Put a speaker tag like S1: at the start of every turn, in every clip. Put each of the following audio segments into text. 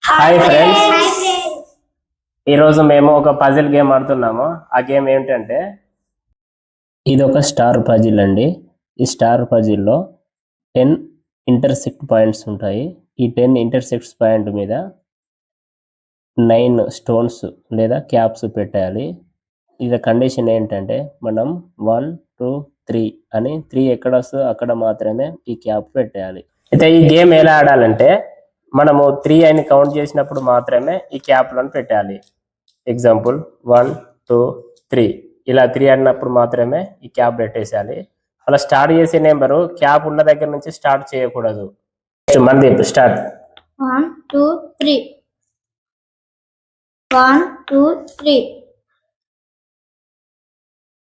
S1: Hi friends, ఈరోజు మేము ఒక పజిల్ గేమ్ ఆడుతున్నాము. ఆ గేమ్ ఏమిటంటే ఇది ఒక స్టార్ పజిల్ అండి. ఈ స్టార్ పజిల్లో 10 ఇంటర్సెక్ట్ పాయింట్స్ ఉంటాయి. ఈ 10 ఇంటర్సెక్ట్స్ పాయింట్ మీద 9 స్టోన్స్ లేదా క్యాప్స్ పెట్టాలి. ఇది కండిషన్ ఏంటంటే మనం 1 2 3 అని 3 ఎక్కడ వస్తుందో అక్కడ మాత్రమే ఈ క్యాప్ పెట్టాలి. అయితే ఈ గేమ్ ఎలా ఆడాలంటే మనము 3 అని కౌంట్ చేసినప్పుడు మాత్రమే ఈ క్యాప్లను పెట్టాలి. ఎగ్జాంపుల్ 1 2 3 ఇలా 3 అన్నప్పుడు మాత్రమే ఈ క్యాప్ పెట్టేసేయాలి. అలా స్టార్ట్ చేసే నెంబరు క్యాప్ ఉన్న దగ్గర నుంచి స్టార్ట్ చేయకూడదు. మనది స్టార్ట్
S2: 1 2 3 1 2 3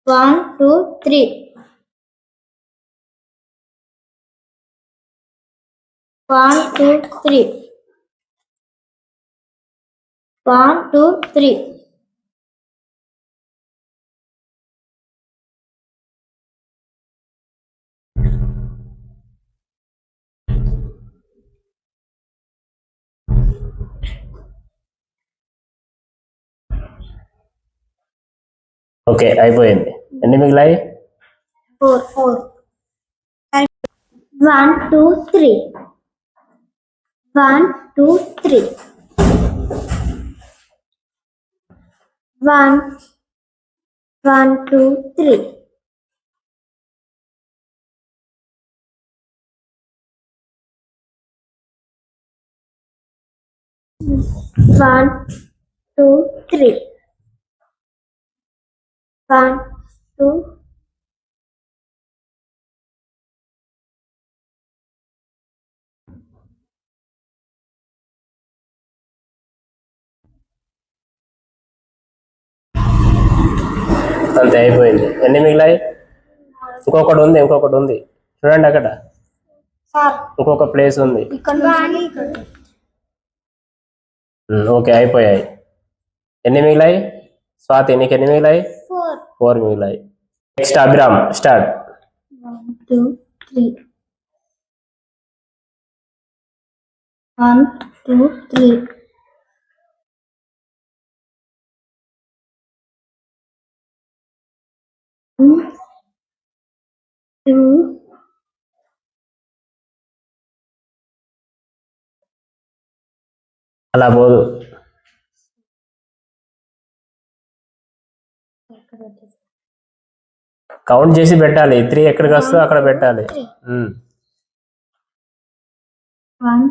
S2: 1 2 3 1 2 3 1 2 3
S1: ఓకే, అయిపోయింది. ఎన్ని మిగిలాయి?
S2: 4 1 2 3 1 2 3 1 1 2 3 1 2 3 1 2
S1: అంతే, అయిపోయింది. ఎన్ని మిగిలాయి? ఇంకొకటి ఉంది చూడండి, అక్కడ ఇంకొక ప్లేస్ ఉంది. ఓకే, అయిపోయాయి. ఎన్ని మిగిలాయి? స్వాతి, నీకు ఎన్ని మిగిలాయి? 4 మిగిలాయి. Next Abhiram, start.
S2: 1 2 3 1 2 3 2
S1: అలా పోదు. కౌంట్ చేసి పెట్టాలి. 3 ఎక్కడికి వస్తుందో అక్కడ పెట్టాలి.
S2: 1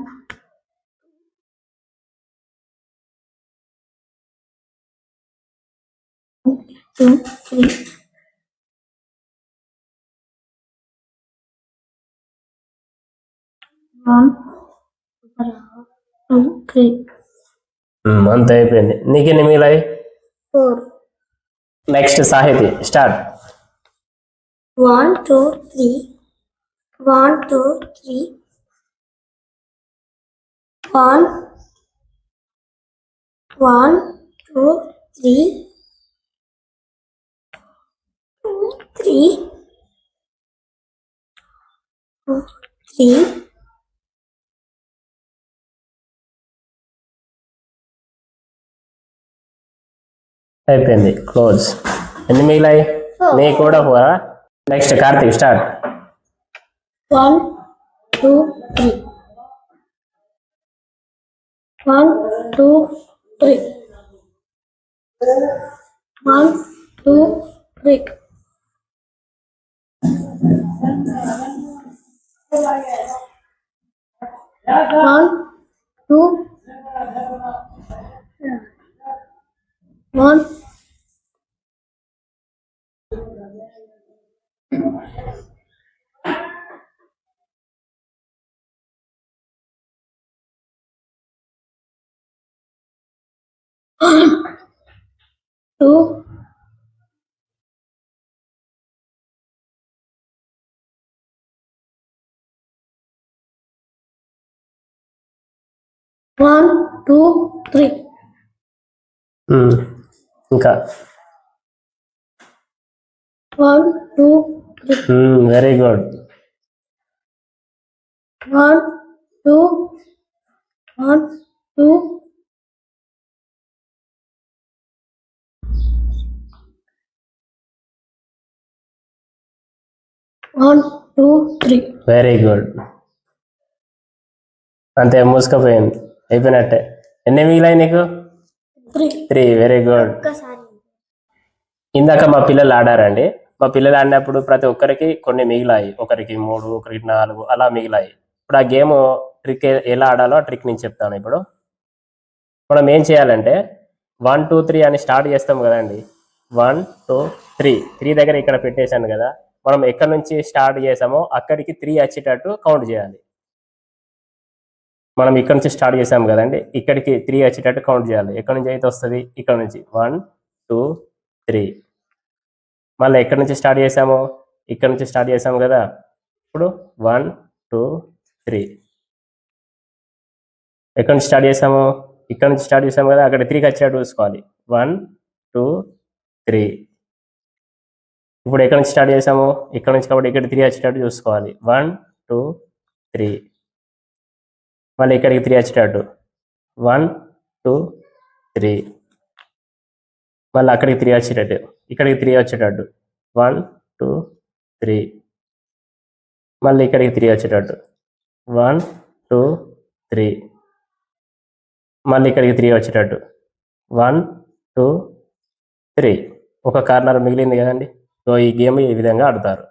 S2: 2 3 1 2 3
S1: అంత అయిపోయింది. నీకెన్ని మిగిలాయి?
S2: 4
S1: నెక్స్ట్ సాహితి, స్టార్ట్.
S2: 1 2 3 1 2 3 1 1 2 3 3 2 3
S1: అయిపోయింది, క్లోజ్. ఎన్ని మిగిలాయి? నీ కూడా 4. Next Karthik, start.
S2: 1 2 3 1 2 3 1 2 3 1 2 1 2 1 2 3
S1: ఇంకా
S2: 1 2 3
S1: very good.
S2: 1 2 1 two, 1, 2, 3.
S1: Very good. అంతే, మూసుకపోయింది, అయిపోయినట్టే. ఎన్ని మిగిలాయి నీకు?
S2: 3.
S1: 3. Very good. ఇందాక మా పిల్లలు ఆడారండి. మా పిల్లలు ఆడినప్పుడు ప్రతి ఒక్కరికి కొన్ని మిగిలాయి. ఒకరికి 3, ఒకరికి 4 అలా మిగిలాయి. ఇప్పుడు ఆ గేమ్ ట్రిక్ ఎలా ఆడాలో ఆ ట్రిక్ నేను చెప్తాను. ఇప్పుడు మనం ఏం చేయాలంటే 1, 2, 3 అని స్టార్ట్ చేస్తాం కదండి. 1, 2, 3. 3 దగ్గర ఇక్కడ పెట్టేశాను కదా. మనం ఎక్కడి నుంచి స్టార్ట్ చేసామో అక్కడికి 3 వచ్చేటట్టు కౌంట్ చేయాలి. మనం ఇక్కడ నుంచి స్టార్ట్ చేసాం కదండి, ఇక్కడికి 3 వచ్చేటట్టు కౌంట్ చేయాలి. ఎక్కడి నుంచి అయితే వస్తుంది? ఇక్కడ నుంచి 1, 2, 3. మళ్ళీ ఎక్కడి నుంచి స్టార్ట్ చేసామో ఇక్కడ నుంచి స్టార్ట్ చేసాము కదా. ఇప్పుడు 1, 2, 3. ఎక్కడి నుంచి స్టార్ట్ చేసాము? ఇక్కడ నుంచి స్టార్ట్ చేసాము కదా, అక్కడ 3కి వచ్చేటట్టు చూసుకోవాలి. 1, 2, 3. ఇప్పుడు ఎక్కడి నుంచి స్టార్ట్ చేసాము? ఇక్కడ నుంచి, కాబట్టి ఇక్కడ 3 వచ్చేటట్టు చూసుకోవాలి. 1, 2, 3. మళ్ళీ ఇక్కడికి 3 వచ్చేటట్టు 1, 2, 3. మళ్ళీ అక్కడికి 3 వచ్చేటట్టు, ఇక్కడికి 3 వచ్చేటట్టు 1, 2, 3. మళ్ళీ ఇక్కడికి 3 వచ్చేటట్టు 1, 2, 3. మళ్ళీ ఇక్కడికి 3 వచ్చేటట్టు 1, 2, 3. ఒక కార్నర్ మిగిలింది కదండి. సో ఈ గేమ్ ఈ విధంగా ఆడతారు.